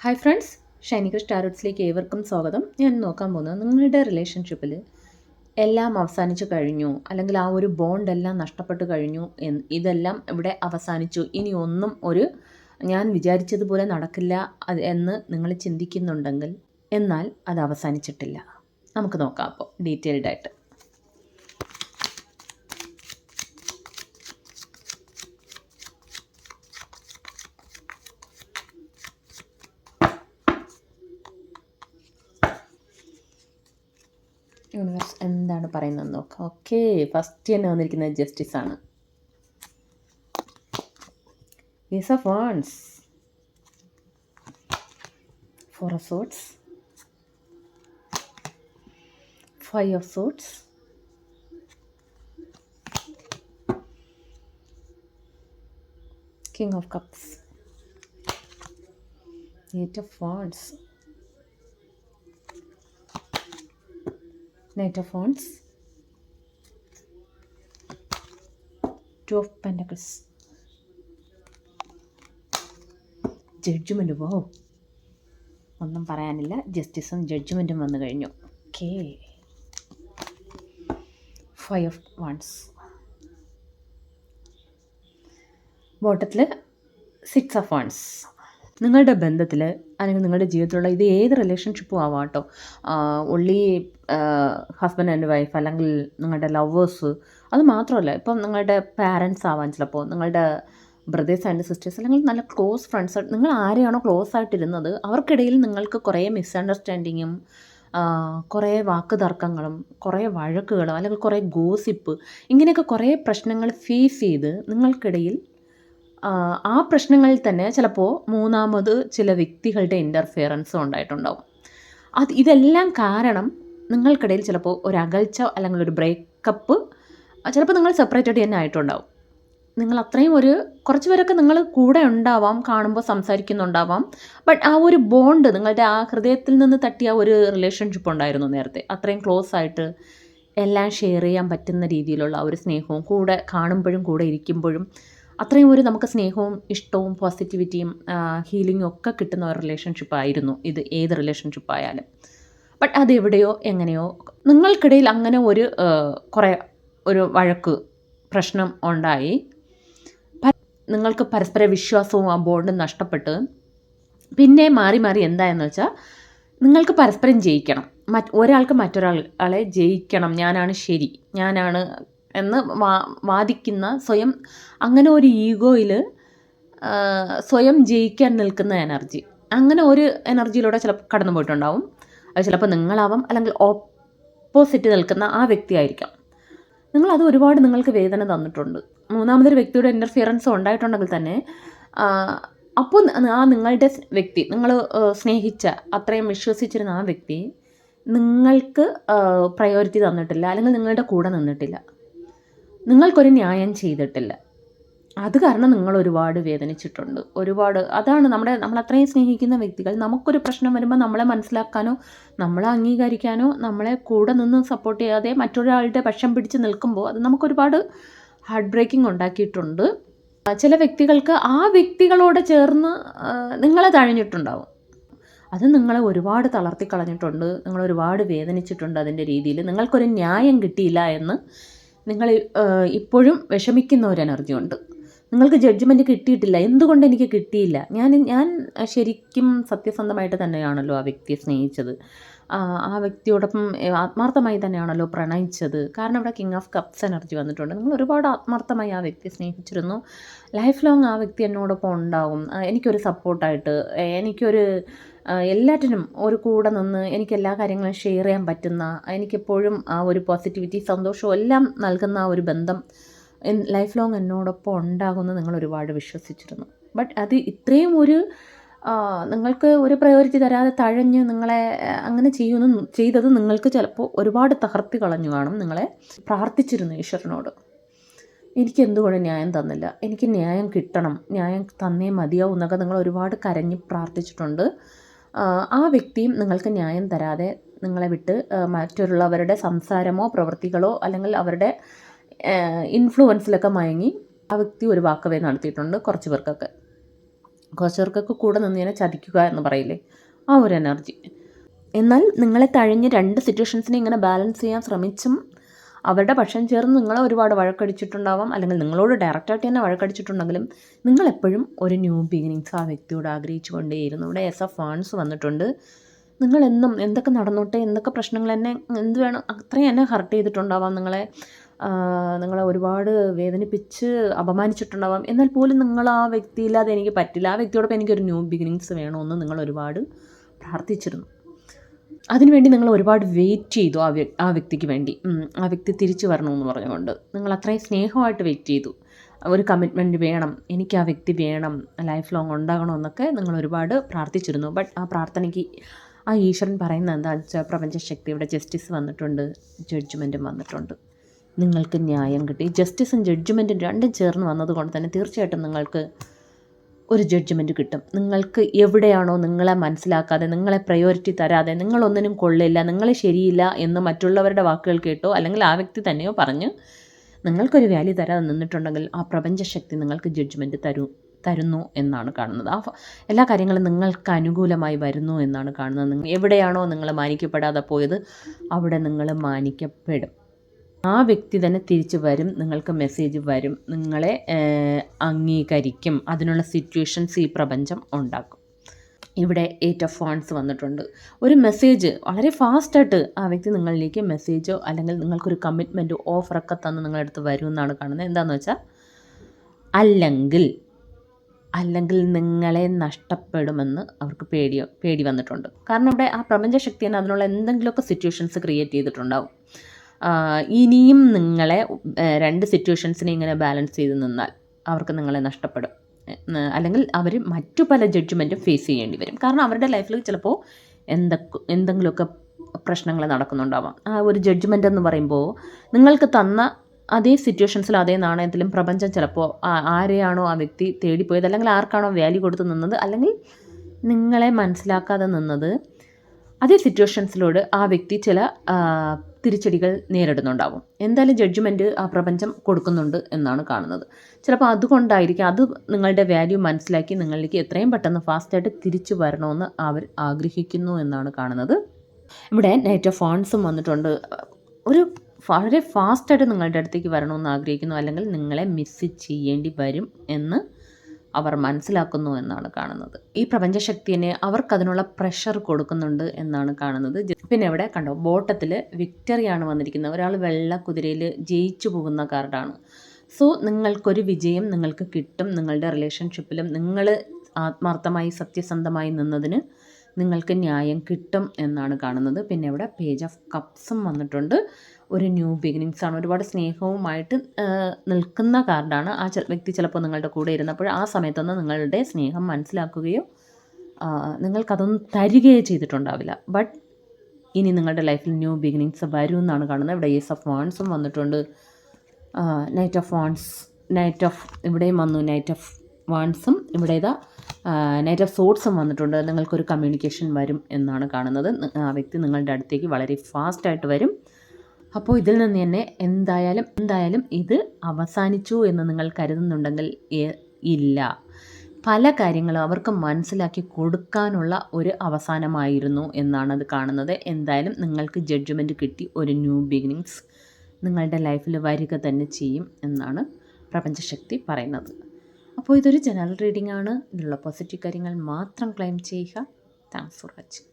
Hi friends, ഷൈനിക സ്റ്റാർട്സിലേക്ക് ഏവർക്കും സ്വാഗതം. ഞാൻ നോക്കാൻ പോകുന്നത് നിങ്ങളുടെ റിലേഷൻഷിപ്പിൽ എല്ലാം അവസാനിച്ചു കഴിഞ്ഞു, അല്ലെങ്കിൽ ആ ഒരു ബോണ്ട് എല്ലാം നഷ്ടപ്പെട്ടു കഴിഞ്ഞു, ഇതെല്ലാം ഇവിടെ അവസാനിച്ചു, ഇനി ഒന്നും ഞാൻ വിചാരിച്ചതുപോലെ നടക്കില്ല എന്ന് നിങ്ങൾ ചിന്തിക്കുന്നുണ്ടെങ്കിൽ എന്നാൽ അത് അവസാനിച്ചിട്ടില്ല. നമുക്ക് നോക്കാം അപ്പോൾ ഡീറ്റെയിൽഡായിട്ട്. യൂണിവേഴ്സ് എന്താണ് പറയുന്നത് നോക്കാം. ഓക്കെ, ഫസ്റ്റ് തന്നെ വന്നിരിക്കുന്നത് ജസ്റ്റിസ് ആണ്. Ace of Wands, Four of Swords, Five of Swords, King of Cups, Eight of Wands, Knight of Wands, Two of Pentacles, judgement. Whoa, ഒന്നും പറയാനില്ല, ജസ്റ്റിസും ജഡ്ജ്മെൻറ്റും വന്നു കഴിഞ്ഞു. ഓക്കെ, ഫൈവ് ഓഫ് വാൺസ്, ബോട്ടത്തിൽ സിക്സ് ഓഫ് വാൺസ്. നിങ്ങളുടെ ബന്ധത്തിൽ അല്ലെങ്കിൽ നിങ്ങളുടെ ജീവിതത്തിലുള്ള ഇത് ഏത് റിലേഷൻഷിപ്പും ആവാം കേട്ടോ. ഒള്ളി ഹസ്ബൻഡ് ആൻഡ് വൈഫ്, അല്ലെങ്കിൽ നിങ്ങളുടെ ലവേഴ്സ്, അത് മാത്രമല്ല, ഇപ്പം നിങ്ങളുടെ പാരൻസ് ആവാൻ, ചിലപ്പോൾ നിങ്ങളുടെ ബ്രദേഴ്സ് ആൻഡ് സിസ്റ്റേഴ്സ്, അല്ലെങ്കിൽ നല്ല ക്ലോസ് ഫ്രണ്ട്സ്, നിങ്ങൾ ആരെയാണോ ക്ലോസ് ആയിട്ടിരുന്നത് അവർക്കിടയിൽ നിങ്ങൾക്ക് കുറേ മിസ്അണ്ടർസ്റ്റാൻഡിങ്ങും കുറേ വാക്ക് തർക്കങ്ങളും കുറേ വഴക്കുകളും അല്ലെങ്കിൽ കുറേ ഗോസിപ്പ്, ഇങ്ങനെയൊക്കെ കുറേ പ്രശ്നങ്ങൾ ഫേസ് ചെയ്ത് നിങ്ങൾക്കിടയിൽ ആ പ്രശ്നങ്ങളിൽ തന്നെ ചിലപ്പോൾ മൂന്നാമത് ചില വ്യക്തികളുടെ ഇൻ്റർഫിയറൻസും ഉണ്ടായിട്ടുണ്ടാവും. ഇതെല്ലാം കാരണം നിങ്ങൾക്കിടയിൽ ചിലപ്പോൾ ഒരു അകൽച്ച അല്ലെങ്കിൽ ഒരു ബ്രേക്കപ്പ്, ചിലപ്പോൾ നിങ്ങൾ സെപ്പറേറ്റഡ് തന്നെ ആയിട്ടുണ്ടാവും. നിങ്ങൾ അത്രയും കുറച്ച് പേരൊക്കെ നിങ്ങൾ കൂടെ ഉണ്ടാവാം, കാണുമ്പോൾ സംസാരിക്കുന്നുണ്ടാവാം, ബട്ട് ആ ഒരു ബോണ്ട്, നിങ്ങളുടെ ആ ഹൃദയത്തിൽ നിന്ന് തട്ടിയ ഒരു റിലേഷൻഷിപ്പ് ഉണ്ടായിരുന്നു നേരത്തെ. അത്രയും ക്ലോസ് ആയിട്ട് എല്ലാം ഷെയർ ചെയ്യാൻ പറ്റുന്ന രീതിയിലുള്ള ഒരു സ്നേഹവും, കൂടെ കാണുമ്പോഴും കൂടെ ഇരിക്കുമ്പോഴും അത്രയും നമുക്ക് സ്നേഹവും ഇഷ്ടവും പോസിറ്റിവിറ്റിയും ഹീലിങ്ങും ഒക്കെ കിട്ടുന്ന ഒരു റിലേഷൻഷിപ്പായിരുന്നു ഇത്, ഏത് റിലേഷൻഷിപ്പായാലും. ബട്ട് അതെവിടെയോ എങ്ങനെയോ നിങ്ങൾക്കിടയിൽ അങ്ങനെ കുറേ വഴക്ക് പ്രശ്നം ഉണ്ടായി, നിങ്ങൾക്ക് പരസ്പര വിശ്വാസവും ആ ബോണ്ടും നഷ്ടപ്പെട്ട് പിന്നെ മാറി മാറി എന്തായെന്ന് വെച്ചാൽ നിങ്ങൾക്ക് പരസ്പരം ജയിക്കണം, ഒരാൾക്ക് മറ്റൊരാളെ ജയിക്കണം, ഞാനാണ് ശരി, ഞാനാണ് എന്ന് വാദിക്കുന്ന, സ്വയം അങ്ങനെ ഒരു ഈഗോയിൽ സ്വയം ജയിക്കാൻ നിൽക്കുന്ന എനർജി, അങ്ങനെ ഒരു എനർജിയിലൂടെ ചിലപ്പോൾ കടന്നു പോയിട്ടുണ്ടാവും. അത് ചിലപ്പോൾ നിങ്ങളാവാം, അല്ലെങ്കിൽ ഓപ്പോസിറ്റ് നിൽക്കുന്ന ആ വ്യക്തി ആയിരിക്കാം. നിങ്ങളത് ഒരുപാട് നിങ്ങൾക്ക് വേദന തന്നിട്ടുണ്ട്. മൂന്നാമതൊരു വ്യക്തിയുടെ ഇൻ്റർഫിയറൻസ് ഉണ്ടായിട്ടുണ്ടെങ്കിൽ തന്നെ അപ്പോൾ ആ നിങ്ങളുടെ വ്യക്തി, നിങ്ങൾ സ്നേഹിച്ച, അത്രയും വിശ്വസിച്ചിരുന്ന ആ വ്യക്തി നിങ്ങൾക്ക് പ്രയോറിറ്റി തന്നിട്ടില്ല, അല്ലെങ്കിൽ നിങ്ങളുടെ കൂടെ നിന്നിട്ടില്ല, നിങ്ങൾക്കൊരു ന്യായം ചെയ്തിട്ടില്ല. അത് കാരണം നിങ്ങൾ ഒരുപാട് വേദനിച്ചിട്ടുണ്ട്. അതാണ് നമ്മൾ അത്രയും സ്നേഹിക്കുന്ന വ്യക്തികൾ നമുക്കൊരു പ്രശ്നം വരുമ്പോൾ നമ്മളെ മനസ്സിലാക്കാനോ നമ്മളെ അംഗീകരിക്കാനോ നമ്മളെ കൂടെ നിന്ന് സപ്പോർട്ട് ചെയ്യാതെ മറ്റൊരാളുടെ പക്ഷം പിടിച്ച് നിൽക്കുമ്പോൾ അത് നമുക്കൊരുപാട് ഹാർട്ട് ബ്രേക്കിംഗ് ഉണ്ടാക്കിയിട്ടുണ്ട്. ചില വ്യക്തികൾക്ക് ആ വ്യക്തികളോട് ചേർന്ന് നിങ്ങളെ തഴഞ്ഞിട്ടുണ്ടാവും. അത് നിങ്ങളെ ഒരുപാട് തളർത്തി കളഞ്ഞിട്ടുണ്ട്, നിങ്ങൾ ഒരുപാട് വേദനിച്ചിട്ടുണ്ട്. അതിൻ്റെ രീതിയിൽ നിങ്ങൾക്കൊരു ന്യായം കിട്ടിയില്ല എന്ന് നിങ്ങൾ ഇപ്പോഴും വിഷമിക്കുന്ന ഒരു എനർജി ഉണ്ട്. നിങ്ങൾക്ക് ജഡ്ജ്മെൻറ്റ് കിട്ടിയിട്ടില്ല, എന്തുകൊണ്ട് എനിക്ക് കിട്ടിയില്ല, ഞാൻ ശരിക്കും സത്യസന്ധമായിട്ട് തന്നെയാണല്ലോ ആ വ്യക്തിയെ സ്നേഹിച്ചത്, ആ വ്യക്തിയോടൊപ്പം ആത്മാർത്ഥമായി തന്നെയാണല്ലോ പ്രണയിച്ചത്. കാരണം ഇവിടെ കിങ് ഓഫ് കപ്സ് എനർജി വന്നിട്ടുണ്ട്. നിങ്ങൾ ഒരുപാട് ആത്മാർത്ഥമായി ആ വ്യക്തിയെ സ്നേഹിച്ചിരുന്നു. ലൈഫ് ലോങ് ആ വ്യക്തി എന്നോടൊപ്പം ഉണ്ടാവും, എനിക്കൊരു സപ്പോർട്ടായിട്ട്, എല്ലാറ്റിനും കൂടെ നിന്ന് എനിക്ക് എല്ലാ കാര്യങ്ങളും ഷെയർ ചെയ്യാൻ പറ്റുന്ന, എനിക്കെപ്പോഴും ആ ഒരു പോസിറ്റിവിറ്റി, സന്തോഷവും എല്ലാം നൽകുന്ന ആ ഒരു ബന്ധം ലൈഫ് ലോങ് എന്നോടൊപ്പം ഉണ്ടാകുമെന്ന് നിങ്ങൾ ഒരുപാട് വിശ്വസിച്ചിരുന്നു. ബട്ട് അത് ഇത്രയും നിങ്ങൾക്ക് ഒരു പ്രയോറിറ്റി തരാതെ തഴഞ്ഞ് നിങ്ങളെ അങ്ങനെ ചെയ്തത് നിങ്ങൾക്ക് ചിലപ്പോൾ ഒരുപാട് തകർത്തി കളഞ്ഞു കാണും. നിങ്ങളെ പ്രാർത്ഥിച്ചിരുന്നു ഈശ്വരനോട്, എനിക്ക് എന്തുകൊണ്ട് ന്യായം തന്നില്ല, എനിക്ക് ന്യായം കിട്ടണം, ന്യായം തന്നേ മതിയാവും എന്നൊക്കെ നിങ്ങൾ ഒരുപാട് കരഞ്ഞ് പ്രാർത്ഥിച്ചിട്ടുണ്ട്. ആ വ്യക്തിയും നിങ്ങൾക്ക് ന്യായം തരാതെ നിങ്ങളെ വിട്ട് മറ്റുള്ളവരുടെ സംസാരമോ പ്രവൃത്തികളോ അല്ലെങ്കിൽ അവരുടെ ഇൻഫ്ലുവൻസിലൊക്കെ മയങ്ങി ആ വ്യക്തി ഒരു വാക്കവേ നടത്തിയിട്ടുണ്ട് കുറച്ച് പേർക്കൊക്കെ. കുറച്ചവർക്കൊക്കെ കൂടെ നിന്നതിനെ ചതിക്കുക എന്ന് പറയില്ലേ, ആ ഒരു എനർജി. എന്നാൽ നിങ്ങളെ തഴഞ്ഞ് 2 സിറ്റുവേഷൻസിനെ ഇങ്ങനെ ബാലൻസ് ചെയ്യാൻ ശ്രമിച്ചും അവരുടെ പക്ഷം ചേർന്ന് നിങ്ങളെ ഒരുപാട് വഴക്കടിച്ചിട്ടുണ്ടാവാം, അല്ലെങ്കിൽ നിങ്ങളോട് ഡയറക്റ്റായിട്ട് തന്നെ വഴക്കടിച്ചിട്ടുണ്ടെങ്കിലും നിങ്ങളെപ്പോഴും ഒരു ന്യൂ ബിഗിനിങ്സ് ആ വ്യക്തിയോട് ആഗ്രഹിച്ചു കൊണ്ടേയിരുന്നു. ഇവിടെ എസ് ഓഫ് വാൺസ് വന്നിട്ടുണ്ട്. നിങ്ങളെന്നും എന്തൊക്കെ നടന്നോട്ടെ, എന്തൊക്കെ പ്രശ്നങ്ങൾ എന്നെ എന്ത് വേണം അത്രയും എന്നെ ഹർട്ട് ചെയ്തിട്ടുണ്ടാവാം, നിങ്ങളെ ഒരുപാട് വേദനിപ്പിച്ച് അപമാനിച്ചിട്ടുണ്ടാവാം. എന്നാൽ പോലും നിങ്ങൾ ആ വ്യക്തിയില്ലാതെ എനിക്ക് പറ്റില്ല, ആ വ്യക്തിയോടൊപ്പം എനിക്കൊരു ന്യൂ ബിഗിനിങ്സ് വേണമെന്ന് നിങ്ങൾ ഒരുപാട് പ്രാർത്ഥിച്ചിരുന്നു. അതിനുവേണ്ടി നിങ്ങൾ ഒരുപാട് വെയിറ്റ് ചെയ്തു ആ വ്യക്തിക്ക് വേണ്ടി. ആ വ്യക്തി തിരിച്ചു വരണമെന്ന് പറഞ്ഞുകൊണ്ട് നിങ്ങൾ അത്രയും സ്നേഹമായിട്ട് വെയിറ്റ് ചെയ്തു. ഒരു കമ്മിറ്റ്മെൻറ്റ് വേണം, എനിക്ക് ആ വ്യക്തി വേണം, ലൈഫ് ലോങ് ഉണ്ടാകണമെന്നൊക്കെ നിങ്ങൾ ഒരുപാട് പ്രാർത്ഥിച്ചിരുന്നു. ബട്ട് ആ പ്രാർത്ഥനയ്ക്ക് ആ ഈശ്വരൻ പറയുന്നത് എന്താണെന്ന് വെച്ചാൽ പ്രപഞ്ചശക്തി ഇവിടെ ജസ്റ്റിസ് വന്നിട്ടുണ്ട്, ജഡ്ജ്മെൻറ്റും വന്നിട്ടുണ്ട്. നിങ്ങൾക്ക് ന്യായം കിട്ടി. ജസ്റ്റിസും ജഡ്ജ്മെൻറ്റും രണ്ടും ചേർന്ന് വന്നതുകൊണ്ട് തന്നെ തീർച്ചയായിട്ടും നിങ്ങൾക്ക് ഒരു ജഡ്ജ്മെൻറ്റ് കിട്ടും. നിങ്ങൾക്ക് എവിടെയാണോ നിങ്ങളെ മനസ്സിലാക്കാതെ, നിങ്ങളെ പ്രയോറിറ്റി തരാതെ, നിങ്ങളൊന്നിനും കൊള്ളില്ല, നിങ്ങൾ ശരിയില്ല എന്ന് മറ്റുള്ളവരുടെ വാക്കുകൾ കേട്ടോ അല്ലെങ്കിൽ ആ വ്യക്തി തന്നെയോ പറഞ്ഞ് നിങ്ങൾക്കൊരു വാല്യൂ തരാതെ നിന്നിട്ടുണ്ടെങ്കിൽ ആ പ്രപഞ്ചശക്തി നിങ്ങൾക്ക് ജഡ്ജ്മെൻറ്റ് തരുന്നു എന്നാണ് കാണുന്നത്. എല്ലാ കാര്യങ്ങളും നിങ്ങൾക്ക് അനുകൂലമായി വരുന്നു എന്നാണ് കാണുന്നത്. എവിടെയാണോ നിങ്ങൾ മാനിക്കപ്പെടാതെ പോയത് അവിടെ നിങ്ങൾ മാനിക്കപ്പെടും. ആ വ്യക്തി തന്നെ തിരിച്ച് വരും, നിങ്ങൾക്ക് മെസ്സേജ് വരും, നിങ്ങളെ അംഗീകരിക്കും. അതിനുള്ള സിറ്റുവേഷൻസ് ഈ പ്രപഞ്ചം ഉണ്ടാക്കും. ഇവിടെ 8 ഓഫ് വാൺസ് വന്നിട്ടുണ്ട്. ഒരു മെസ്സേജ് വളരെ ഫാസ്റ്റായിട്ട് ആ വ്യക്തി നിങ്ങളിലേക്ക് മെസ്സേജോ അല്ലെങ്കിൽ നിങ്ങൾക്കൊരു കമ്മിറ്റ്മെൻറ്റോ ഓഫറൊക്കെ തന്ന് നിങ്ങളുടെ അടുത്ത് വരുമെന്നാണ് കാണുന്നത്. എന്താണെന്ന് വെച്ചാൽ അല്ലെങ്കിൽ നിങ്ങളെ നഷ്ടപ്പെടുമെന്ന് അവർക്ക് പേടി വന്നിട്ടുണ്ട്. കാരണം ഇവിടെ ആ പ്രപഞ്ചശക്തി തന്നെ അതിനുള്ള എന്തെങ്കിലുമൊക്കെ സിറ്റുവേഷൻസ് ക്രിയേറ്റ് ചെയ്തിട്ടുണ്ടാവും. ഇനിയും നിങ്ങളെ 2 സിറ്റുവേഷൻസിനെ ഇങ്ങനെ ബാലൻസ് ചെയ്ത് നിന്നാൽ അവർക്ക് നിങ്ങളെ നഷ്ടപ്പെടും, അല്ലെങ്കിൽ അവർ മറ്റു പല ജഡ്ജ്മെൻറ്റും ഫേസ് ചെയ്യേണ്ടി വരും. കാരണം അവരുടെ ലൈഫിൽ ചിലപ്പോൾ എന്തെങ്കിലുമൊക്കെ പ്രശ്നങ്ങൾ നടക്കുന്നുണ്ടാവാം. ആ ഒരു ജഡ്ജ്മെൻ്റ് എന്ന് പറയുമ്പോൾ നിങ്ങൾക്ക് തന്ന അതേ സിറ്റുവേഷൻസിൽ അതേ നാണയത്തിലും പ്രപഞ്ചം ചിലപ്പോൾ ആരെയാണോ ആ വ്യക്തി തേടിപ്പോയത്, അല്ലെങ്കിൽ ആർക്കാണോ വാല്യൂ കൊടുത്ത് നിന്നത്, അല്ലെങ്കിൽ നിങ്ങളെ മനസ്സിലാക്കാതെ നിന്നത്, അതേ സിറ്റുവേഷൻസിലോട് ആ വ്യക്തി ചില തിരിച്ചടികൾ നേരിടുന്നുണ്ടാവും. എന്തായാലും ജഡ്ജ്മെൻറ്റ് ആ പ്രപഞ്ചം കൊടുക്കുന്നുണ്ട് എന്നാണ് കാണുന്നത്. ചിലപ്പോൾ അതുകൊണ്ടായിരിക്കും, അത് നിങ്ങളുടെ വാല്യൂ മനസ്സിലാക്കി നിങ്ങളിലേക്ക് എത്രയും പെട്ടെന്ന് ഫാസ്റ്റായിട്ട് തിരിച്ചു വരണമെന്ന് അവർ ആഗ്രഹിക്കുന്നു എന്നാണ് കാണുന്നത്. ഇവിടെ നൈറ്റ് ഓഫ് വാൺസും വന്നിട്ടുണ്ട്. ഒരു വളരെ ഫാസ്റ്റായിട്ട് നിങ്ങളുടെ അടുത്തേക്ക് വരണമെന്ന് ആഗ്രഹിക്കുന്നു, അല്ലെങ്കിൽ നിങ്ങളെ മിസ് ചെയ്യേണ്ടി വരും എന്ന് അവർ മനസ്സിലാക്കുന്നു എന്നാണ് കാണുന്നത്. ഈ പ്രപഞ്ചശക്തിനെ അവർക്കതിനുള്ള പ്രഷർ കൊടുക്കുന്നുണ്ട് എന്നാണ് കാണുന്നത്. പിന്നെ ഇവിടെ കണ്ടോ, ബോട്ടത്തിൽ വിക്ടറിയാണ് വന്നിരിക്കുന്നത്. ഒരാൾ വെള്ള കുതിരയിൽ ജയിച്ചു പോകുന്ന കാർഡാണ്. സോ നിങ്ങൾക്കൊരു വിജയം നിങ്ങൾക്ക് കിട്ടും. നിങ്ങളുടെ റിലേഷൻഷിപ്പിലും നിങ്ങൾ ആത്മാർത്ഥമായി സത്യസന്ധമായി നിന്നതിന് നിങ്ങൾക്ക് ന്യായം കിട്ടും എന്നാണ് കാണുന്നത്. പിന്നെ ഇവിടെ പേജ് ഓഫ് കപ്സും വന്നിട്ടുണ്ട്. ഒരു ന്യൂ ബിഗിനിങ്സ് ആണ്. ഒരുപാട് സ്നേഹവുമായിട്ട് നിൽക്കുന്ന കാർഡാണ്. ആ വ്യക്തി ചിലപ്പോൾ നിങ്ങളുടെ കൂടെ ഇരുന്നപ്പോൾ ആ സമയത്തൊന്നും നിങ്ങളുടെ സ്നേഹം മനസ്സിലാക്കുകയോ നിങ്ങൾക്കതൊന്നും തരികയോ ചെയ്തിട്ടുണ്ടാവില്ല. ബട്ട് ഇനി നിങ്ങളുടെ ലൈഫിൽ ന്യൂ ബിഗിനിങ്സ് വരും എന്നാണ് കാണുന്നത്. ഇവിടെ ഏസ് ഓഫ് വാൺസും വന്നിട്ടുണ്ട്. നൈറ്റ് ഓഫ് ഇവിടെയും വന്നു. നൈറ്റ് ഓഫ് വാൺസും ഇവിടെ നൈറ്റ് ഓഫ് സോഡ്സും വന്നിട്ടുണ്ട്. നിങ്ങൾക്കൊരു കമ്മ്യൂണിക്കേഷൻ വരും എന്നാണ് കാണുന്നത്. ആ വ്യക്തി നിങ്ങളുടെ അടുത്തേക്ക് വളരെ ഫാസ്റ്റായിട്ട് വരും. അപ്പോൾ ഇതിൽ നിന്ന് തന്നെ എന്തായാലും ഇത് അവസാനിച്ചു എന്ന് നിങ്ങൾ കരുതുന്നുണ്ടെങ്കിൽ ഇല്ല. പല കാര്യങ്ങളും അവർക്ക് മനസ്സിലാക്കി കൊടുക്കാനുള്ള ഒരു അവസാനമായിരുന്നു എന്നാണ് അത് കാണുന്നത്. എന്തായാലും നിങ്ങൾക്ക് ജഡ്ജ്മെൻറ്റ് കിട്ടി. ഒരു ന്യൂ ബിഗിനിങ്സ് നിങ്ങളുടെ ലൈഫിൽ വരിക തന്നെ ചെയ്യും എന്നാണ് പ്രപഞ്ചശക്തി പറയുന്നത്. അപ്പോൾ ഇതൊരു ജനറൽ റീഡിംഗ് ആണ്. ഇതിലുള്ള പോസിറ്റീവ് കാര്യങ്ങൾ മാത്രം ക്ലെയിം ചെയ്യുക. Thanks for watching.